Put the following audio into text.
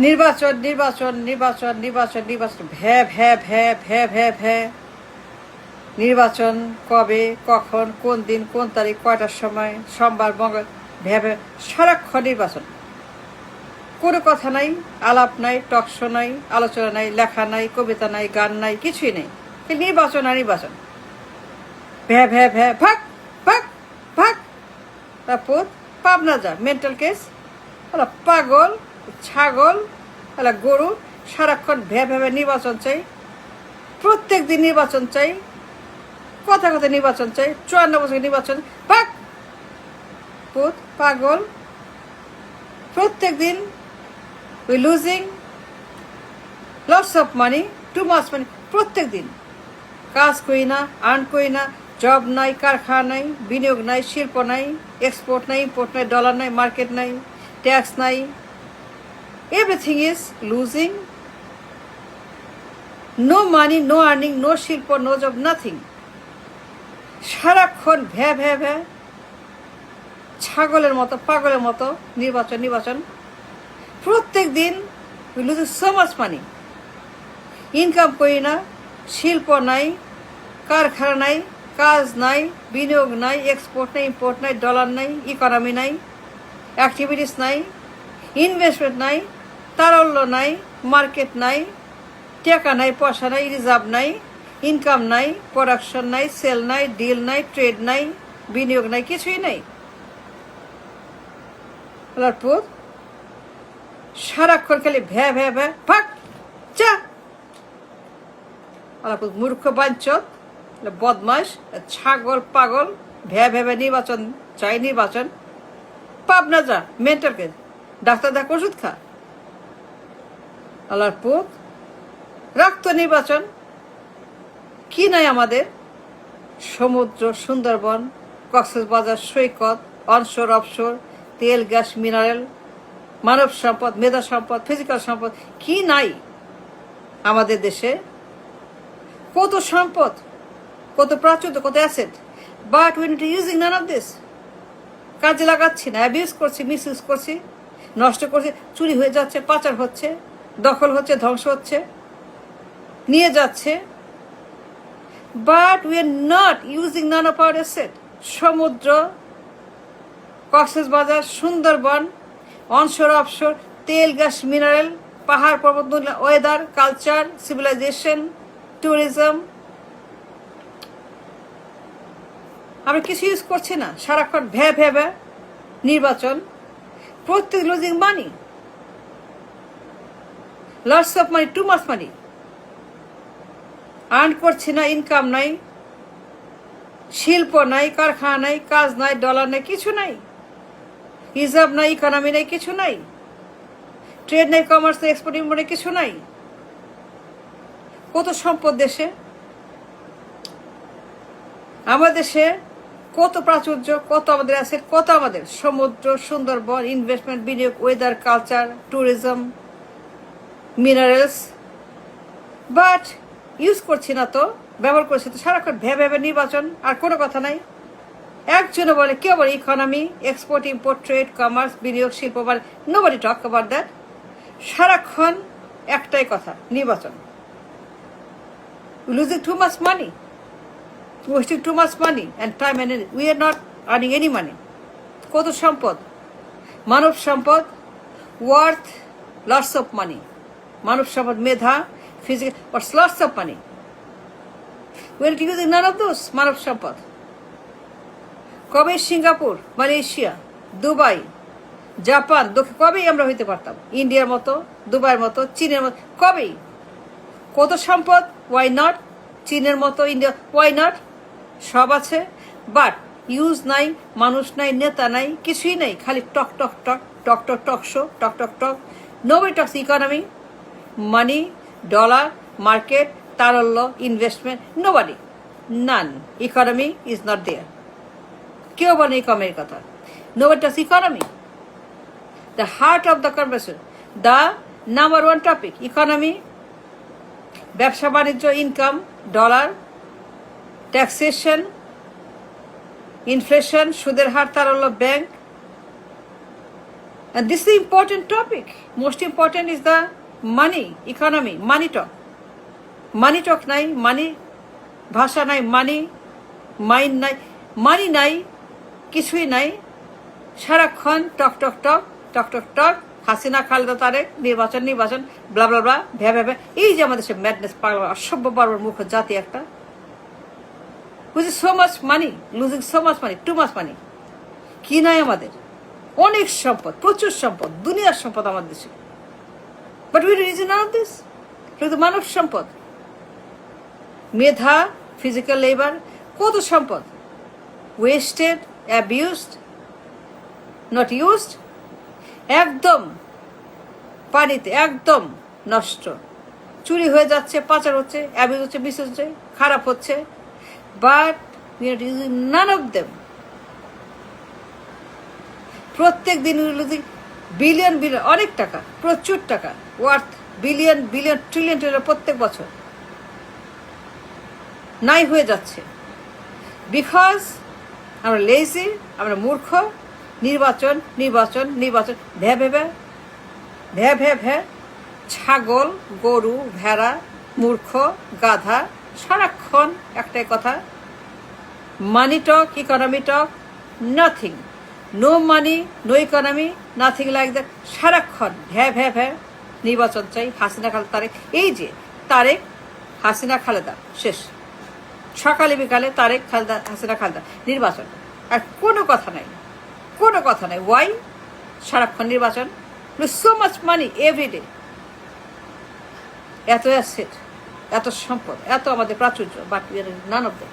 নির্বাচন নির্বাচন নির্বাচন নির্বাচন নির্বাচন ভ্যা ভ্যা ভ্যা ভ্যা ভ্যা ভ্যা। নির্বাচন কবে, কখন, কোন দিন, কোন তারিখ, কয়টার সময়, সোমবার, মঙ্গল, ভ্যা ভ্যা। সারাক্ষণ নির্বাচন। কোনো কথা নাই, আলাপ নাই, টকশো নাই, আলোচনা নাই, লেখা নাই, কবিতা নাই, গান নাই, কিছুই নেই। নির্বাচন আর নির্বাচন। ভ্যা ভ্যা ভ্যা। ভাগ ভাগ ভাগ। তারপর পাবনা যা মেন্টাল কেস। পাগল, ছাগল, গরু। সারাক্ষণ ভ্যা ভ্যা ভ্যা। নির্বাচন চাই, প্রত্যেক দিন নির্বাচন চাই, কথা কথা নির্বাচন চাই, 54 বছর নির্বাচন। ভাগ পুত পাগল। প্রত্যেক দিন we losing lots of money, too much money. প্রত্যেক দিন কাজ করি না, আর্ন করি না, জব নাই, কারখানা নাই, বিনিয়োগ নাই, শিল্প নাই, এক্সপোর্ট নাই, ইম্পোর্ট নাই, ডলার নাই, মার্কেট নাই, ট্যাক্স নাই। Everything is losing. No money, no earning, no শিল্প, নো জব, নাথিং। সারাক্ষণ ভ্যা ভ্যা ভ্যা, ছাগলের মতো, পাগলের মতো। নির্বাচন নির্বাচন। প্রত্যেক দিন we loose so much money. Income করি না, শিল্প নাই, কারখানা নাই, কাজ নাই, বিনিয়োগ নাই, এক্সপোর্ট নাই, ইম্পোর্ট নাই, ডলার নাই, ইকোনমি নাই, অ্যাক্টিভিটিস নাই, ইনভেস্টমেন্ট নাই, তারল্য নাই, মার্কেট নাই, টাকা নাই, পয়সা নাই, রিজার্ভ নাই, ইনকাম নাই, প্রোডাকশন নাই, সেল নাই, ডিল নাই, ট্রেড নাই, বিনিয়োগ নাই, কিছুই নাই। তারপর সারাক্ষণ খালি ভ্যা ভ্যা ভ্যা। ফাঁক চা। মূর্খ বাঞ্চত, বদমাস, ছাগল, পাগল। ভ্যা ভ্যা ভ্যা। নির্বাচন চাই, নির্বাচন। পাবনা যা মেন্টাল কেস। ডাক্তার দেখ, ওষুধ খা। আল্লাহর পুত রাখতো নির্বাচন। কি নাই আমাদের? সমুদ্র, সুন্দরবন, কক্সবাজার সৈকত, অনশোর, অফশোর, তেল, গ্যাস, মিনারেল, মানব সম্পদ, মেধা সম্পদ, ফিজিক্যাল সম্পদ। কি নাই আমাদের দেশে? কত সম্পদ, কত প্রাচুর্য, কত asset. But we not using none of this. কাজে লাগাচ্ছি না, অ্যাবিউজ করছি, মিস ইউজ করছি, নষ্ট করছি। চুরি হয়ে যাচ্ছে, পাচার হচ্ছে, দখল হচ্ছে, ধ্বংস হচ্ছে, নিয়ে যাচ্ছে। But we are not using none of our asset. সমুদ্র, কক্সবাজার, সুন্দরবন, অনশোর, অফশোর, তেল, গ্যাস, মিনারেল, পাহাড়, পর্বত, ওয়েদার, কালচার, সিভিলাইজেশন, ট্যুরিজম। আমরা কিছু ইউজ করছি না। সারাক্ষণ ভ্যা ভ্যা ভ্যা। নির্বাচন। প্রত্যেক losing money, lots of money, too much money. Earn করছি না, ইনকাম নাই, শিল্প নাই, কারখানা নাই, কাজ নাই, ডলার নাই, কিছু নাই, রিজার্ভ নাই, ইকোনমি নাই, কিছু নাই, ট্রেড নাই, কমার্স নাই, এক্সপোর্ট ইম্পোর্ট নাই, কিছু নাই। কত সম্পদ দেশে, আমাদের দেশে কত প্রাচুর্য, কত আমাদের অ্যাসেট, কত আমাদের সমুদ্র, সুন্দরবন, ইনভেস্টমেন্ট, বিনিয়োগ, weather, culture, tourism, minerals. But use করছি না তো, ব্যবহার করছি তো। সারাক্ষণ ভ্যা ভ্যা ভ্যা। নির্বাচন আর কোনো কথা নাই। একজনে বলে, কেউ বলে economy, export, import, trade, commerce, বিনিয়োগ, শিল্প, বলে নোবডি টক অ্যাবাউট দ্যাট। সারাক্ষণ একটাই কথা, নির্বাচন। Losing too much money, wasting too much money and time and energy. We are not earning any money. কত সম্পদ, মানব সম্পদ, ওয়ার্থ লটস অফ মানি। মানব সম্পদ, মেধা, physical, but lots of money. We are using none of those মানব সম্পদ। কবে সিঙ্গাপুর, মালয়েশিয়া, দুবাই, জাপান, কবেই আমরা হইতে পারতাম ইন্ডিয়ার মতো, দুবাইয়ের মতো, চীনের মতো? কবেই। কত সম্পদ, ওয়াই নট? চীনের মতো, ইন্ডিয়া, ওয়াই নট? সব আছে, বাট ইউজ নাই, মানুষ নাই, নেতা নাই, কিছুই নাই। খালি talk talk talk talk talk talk show, talk talk talk. Nobody talks economy, money, dollar, market, তারল্য, investment. Nobody, none. Economy is not there. কেউ বলে ইকোনমির কথা। Nobody talks economy. The heart of the conversation, the number one topic, economy. ব্যবসা বাণিজ্য, income, dollar, taxation, inflation, সুদের হার, তারল্য, bank, And this is the important topic. Most important is the money, economy, money talk. Money talk নাই, money ভাষা নাই, money mind নাই, money নাই, কিছুই নাই, সারাক্ষণ টক টক টক টক টক টক, হাসিনা খালেদা তারেক, নির্বাচন নির্বাচন, ব্লা ব্লা ব্লা, ভ্যা ভ্যা ভ্যা। এই যে আমাদের সে ম্যাডনেস, পাগল, অসভ্য বারবার মুখ জাতি একটা, বুঝি so much money, losing so much money, too much money. কি নাই আমাদের? অনেক সম্পদ, প্রচুর সম্পদ, দুনিয়ার সম্পদ আমাদের দেশে। But we reason noun this, কিন্তু মানব সম্পদ, মেধা, ফিজিক্যাল লেবার, কত সম্পদ ওয়েস্টেড, অ্যাবিউজড, নট ইউজড, একদম পানিতে, একদম নষ্ট, চুরি হয়ে যাচ্ছে, পাচার হচ্ছে, অ্যাবিউজ হচ্ছে, মিস হচ্ছে, খারাপ হচ্ছে, but we are using none of them. প্রত্যেক দিন বিলিয়ন বিলিয়ন, অনেক টাকা, প্রচুর টাকা, worth billion billion trillion trillion প্রত্যেক বছর নাই হয়ে যাচ্ছে। বিকজ আমরা লেজি, আমরা মূর্খ, নির্বাচন নির্বাচন নির্বাচন, ভ্যা ভ্যা ভ্যা ভ্যা ভ্যা ভ্যা, ছাগল, গরু, ভেড়া, মূর্খ, গাধা, সারাক্ষণ একটাই কথা, money talk, economy talk, nothing, no money, no economy, nothing like that, সারাক্ষণ ভ্যা ভ্যা ভ্যা, নির্বাচন চাই, হাসিনা খালেদা তারেক। এই যে তারেক, হাসিনা খালেদা, শেষ, সকালে বিকালে তারেক, খালেদা, হাসিনা খালেদা, নির্বাচন, আর কোনো কথা নাই, কোনো কথা নাই। ওয়াই? সারাক্ষণ নির্বাচন, সো মাচ মানি এভরিডে, এত অ্যাসেট, এত সম্পদ, এত আমাদের প্রাচুর্য, but we are none of that.